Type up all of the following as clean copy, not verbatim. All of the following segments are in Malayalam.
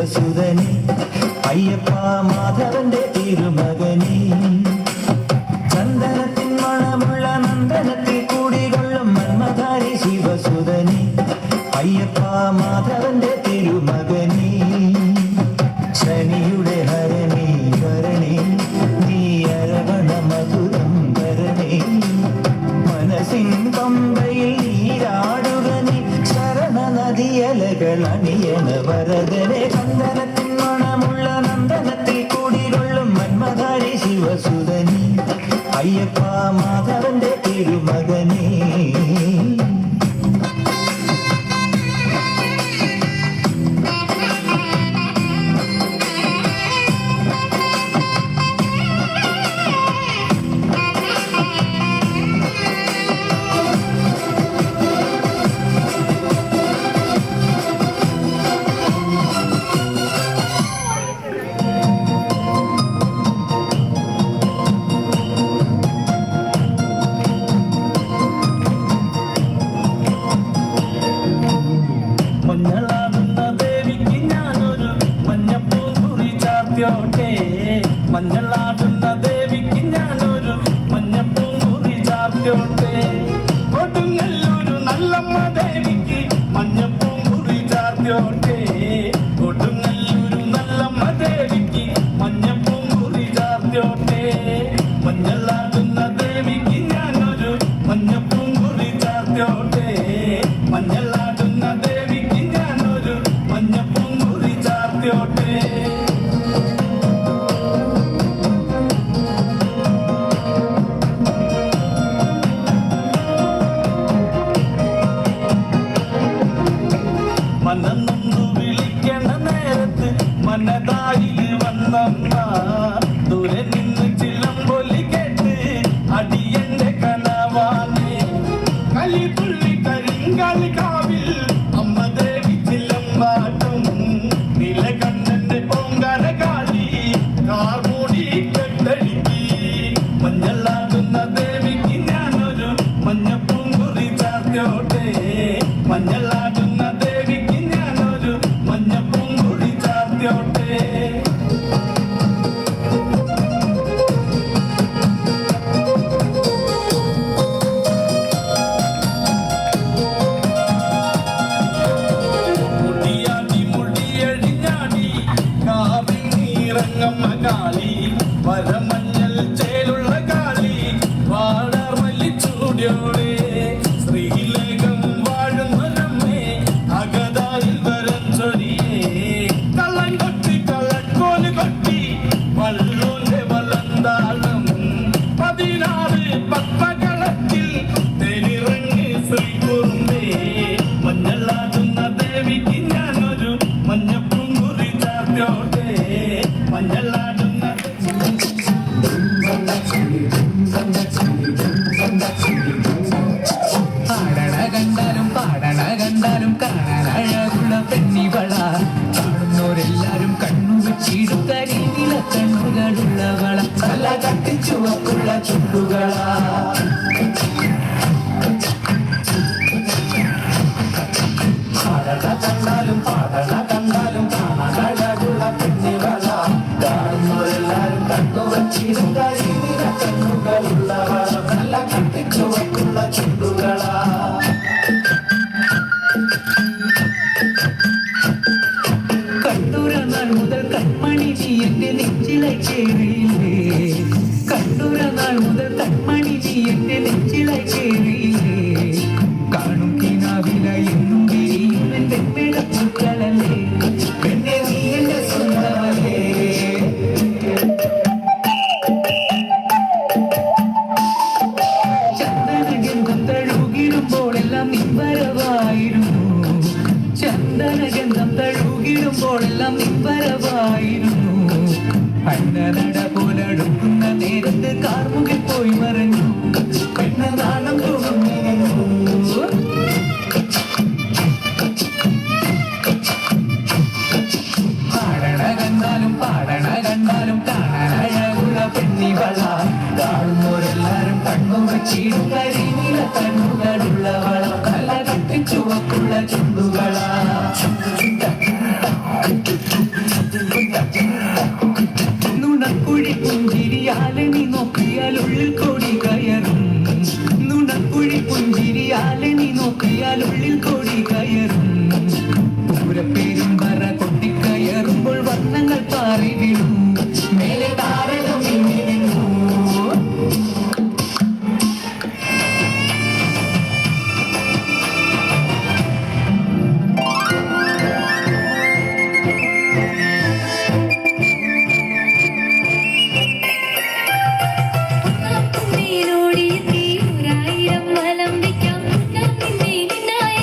ശിവസുതനെ അയ്യപ്പ മാധവന്റെ തിരുമകനെ ചന്ദനത്തിൻ മണമുള്ള നന്ദനത്തിൽ കൂടികൊള്ളും മന്മധാരി ശിവസുതനെ അയ്യപ്പ മാധവന്റെ തിരുമകനെ ശനിയുടെ ഹരണി വരണേ നീ അരവണ മധുരം വരണേ മനസ്സിൻ പമ്പയിൽ നീരാടുക നീ ശരണ നദിയലകൾ അണിയണ വരദനെ ചന്ദനത്തിൻ മണമുള്ള നന്ദനത്തിൽ കൂടികൊള്ളും മന്മധാരി ശിവസുതനെ അയ്യപ്പ മാധവന്റെ തിരുമകനെ മഞ്ഞളാടുന്ന ദേവിക്ക് ഞാനൊരു മഞ്ഞപ്പൂങ്കുറി ചാർത്തോട്ടെ കൊടുങ്ങല്ലൂരു നല്ലമ്മ ദേവിക്ക് മഞ്ഞപ്പൂങ്കുറി ചാർത്തോട്ടെ കൊടുങ്ങല്ലൂരു നല്ലമ്മ ദേവിക്ക് മഞ്ഞപ്പൂങ്കുറി ചാർത്തോട്ടെ മഞ്ഞളാടുന്ന ദേവിക്ക് ഞാനൊരു മഞ്ഞപ്പൂങ്കുറി ചാർത്തോട്ടെ മഞ്ഞളാടുന്ന ദേവിക്ക് ഞാനൊരു മഞ്ഞപ്പൂങ്കുറി ചാർത്തോട്ടെ മനന്നൊന്നു വിളിക്കണ നേരത്ത് മനതായിൽ വന്നമ്മ ദൂരെ നിന്ന് ചിലമ്പൊലി കേട്ട് അടിയന്റെ കനവാനെ കലി തുള്ളി കരിങ്കാലി കാവിൽ അമ്മ ദേവി ചിലമ്പാട്ടും നിലകണ്ണന്റെ പൊങ്കര കാളി കാർമൂടി കെട്ടടിക്കി മഞ്ഞളാടുന്ന ദേവിക്ക് ഞാനൊരു മഞ്ഞപ്പൂങ്കുറി ചാർത്തോട്ടെ മഞ്ഞളാടുന്ന കാളി വരമഞ്ഞൽ ചേലുള്ള കാളി വാടാർമല്ലി ചൂടിയോടെ ശ്രീലേഖം വാഴുന്നൊരമ്മേ അകതായിൽ വരം ചൊരിയേ കള്ളം കൊട്ടി കള്ളക്കോല് കൊട്ടി വള്ളൂന്റെ വലന്താളം 16 പത്മകളത്തിൽ തെരിറങ്ങി ശ്രീകുറുമ്പേ മഞ്ഞളാടുന്ന ദേവിക്ക് ഞാനൊരു മഞ്ഞപ്പൂങ്കുറി ചാർത്തോട്ടെ മഞ്ഞളാടുന്ന കണ്ടാലും കാണാൻ അഴകുള്ള പെണ്ണിവള കാണുന്നവരെല്ലാരും കണ്ണു വെച്ചിടും കരിനില കണ്ണുകളുള്ളവള തല കട്ടിച്ചുവക്കുള്ള ചുണ്ടുകളാ കണ്ടാലും കാണാൻ അഴകുള്ള പെണ്ണിവള കാണുന്നവരെല്ലാരും കണ്ണു വെച്ചിടും കരിനില കണ്ണുകളുള്ളവള തല കട്ടിച്ചുവക്കുള്ള ചുണ്ടുകളാ കണ്ടൂരനാൾ മുതൽ കൺമണി നീ എന്റെ നെഞ്ചിലായി ചേരിയില്ലേ കണ്ടൂരനാൾ മുതൽ കൺമണി നീ എന്റെ നെഞ്ചിലായി ചേരിയില്ലേ കാണും കിനാവില എന്നും വിരിയും എന്റെ പെടപ്പൂക്കളല്ലേ പെണ്ണെ നീ എന്റെ സ്വന്തമല്ലേ ചന്ദനഗന്ധം തഴുകിടുമ്പോഴെല്ലാം നിൻവരവായിരുന്നു ചന്ദനഗന്ധം തഴുകിടുമ്പോഴെല്ലാം നിൻവരവായിരുന്നു അന്നനട പോലടുക്കുന്ന നേരത്ത് കാർമുകിൽ പോയി മറഞ്ഞു പെണ്ണ നാണം തോന്നുന്നു പാടണ കണ്ടാലും കാണാൻ അഴകുള്ള പെണ്ണിവള കാണുന്നവരെല്ലാരും കണ്ണു വെച്ചിടും കരിനില കണ്ണുകളുള്ളവള തല കട്ടിച്ചുവക്കുള്ള ചുണ്ടുകളാ തൊട്ടാൽ ഉള്ളിൽ കൊടി കയറും പൂരപ്പേരും പറ കൊട്ടിക്കയറുമ്പോൾ വർണ്ണങ്ങൾ പാറി വീണു മേലെ താരകം മിന്നി നിന്നു മേലോടിയെത്തി ഒരായിരം വലം വയ്ക്കാം നിന്നെ നിന്നായ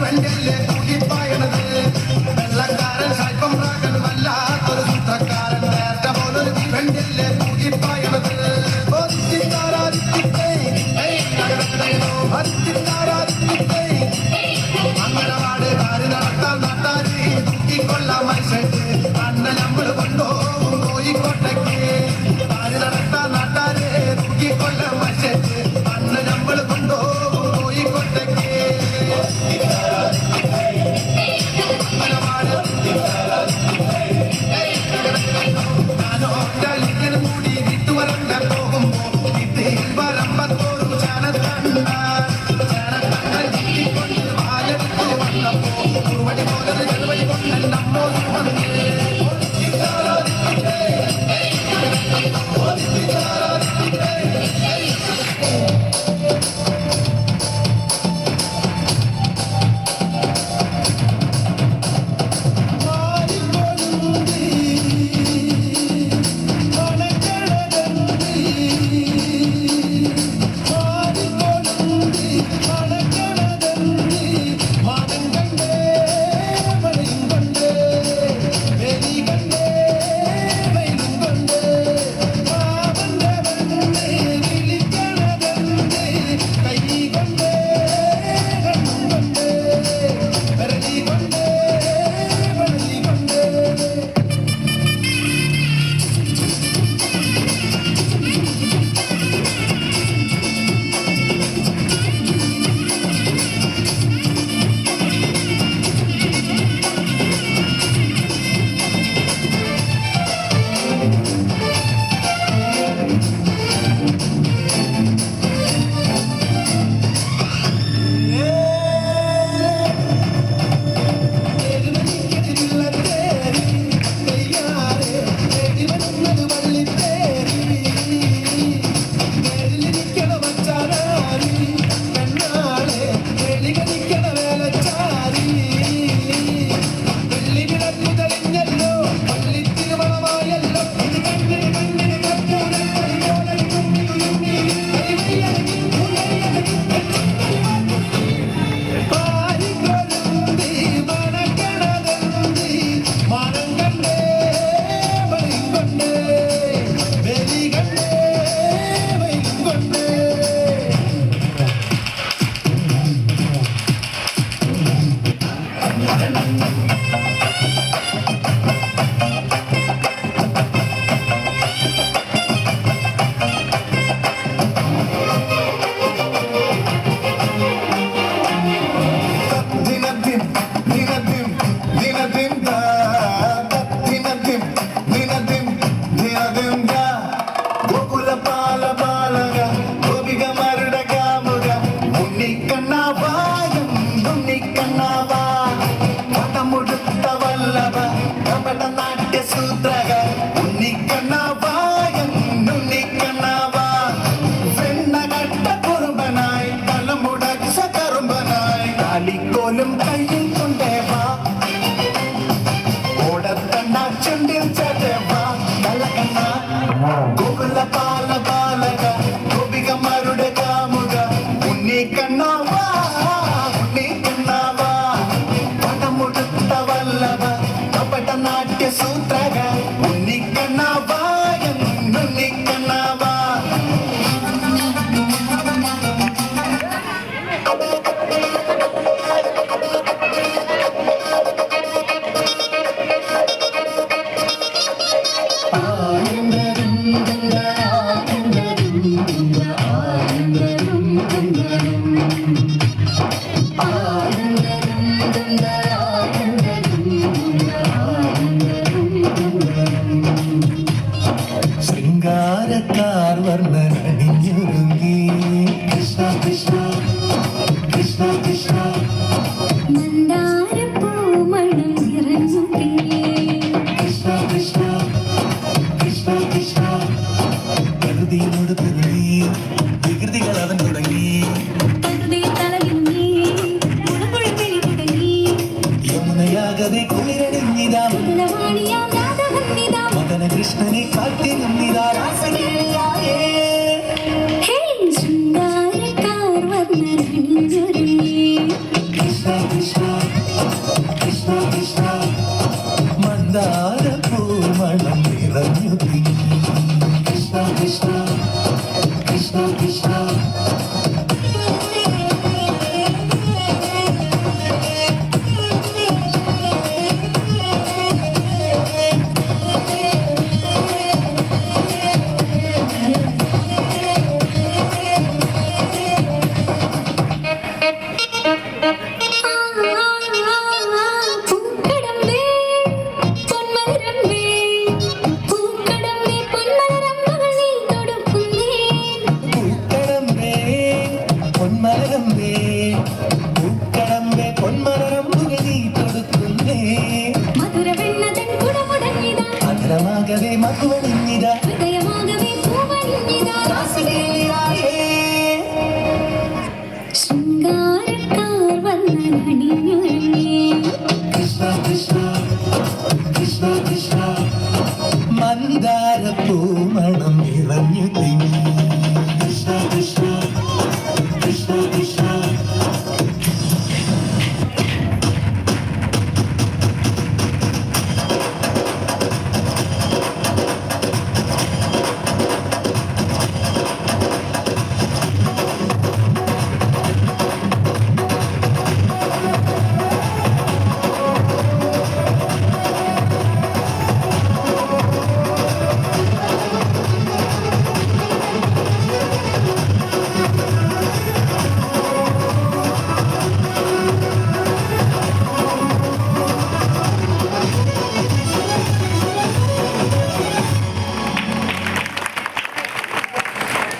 വെണ്ടല്ലേ തൂക്കിപ്പായണത് വെള്ളക്കാരൻ സായിപ്പം പ്രാകൻ വല്ലാത്തൊരു സൂത്രക്കാരൻ നേരത്തെ പോലൊരു വെണ്ടല്ലേ തൂക്കിപ്പായണത് അമ്മനവാട് കാര് നടത്താൻ നാട്ടാരി തൂക്കിക്കൊള്ളാൻ മനുഷ്യർക്ക് അന്ന നമ്മൾ കൊണ്ടുപോകും കോഴിക്കോട്ടേക്ക് കാര് നടത്താൻ നാട്ടാരെ തൂക്കിക്കൊള്ളാൻ മനുഷ്യർക്ക് അന്ന നമ്മൾ കൊണ്ടുപോകും കോഴിക്കോട്ടേക്ക് അമ്മനവാട് ഞാനോട്ടലിങ്ങനെ കൂടി വിട്ടുവരണ്ട പോകുമ്പോ ഇത് വരമ്പത്തോറും ചാനത്തണ്ട ും കയ്യിൽ കൊണ്ടേവാ ഓടത്തണ്ണ ചുണ്ടിൽ ചതവാ കള്ളക്കണ്ണ ഗോകുല പാല ബാലക ഗോപികമാരുടെ കാമുക ഉണ്ണി കണ്ണാവാ പടമുടുത്ത വല്ലഭ കപട നാട്യ സൂത്രക ഉണ്ണി കണ്ണാവാ ഉണ്ണി കണ്ണാവാ ശൃംഗാരക്കാർ വർണ്ണനണിഞ്ഞൊരുങ്ങി കൃഷ്ണ കൃഷ്ണ കൃഷ്ണ കൃഷ്ണ മന്ദാരപ്പൂമണം നിറഞ്ഞുകേ കൃഷ്ണ കൃഷ്ണ കൃഷ്ണ കൃഷ്ണ പ്രകൃതിയോട് പ്രകൃതി വികൃതികൾ അവൻ തുടങ്ങി പ്രകൃതി തളരുന്നേ മുഴമുഴക്കിൽ തുടങ്ങി യമുനയാകതെ കുളിരണിഞ്ഞിതാ കുലവാണിയാം രാധവന്നിതാ മദന കൃഷ്ണനെ കാട്ടിനിന്നിതാ രാസലീലയായേ ഹേ ശൃംഗാരക്കാർ വർണ്ണനണിഞ്ഞൊരുങ്ങി കൃഷ്ണ കൃഷ്ണ Krishna Krishna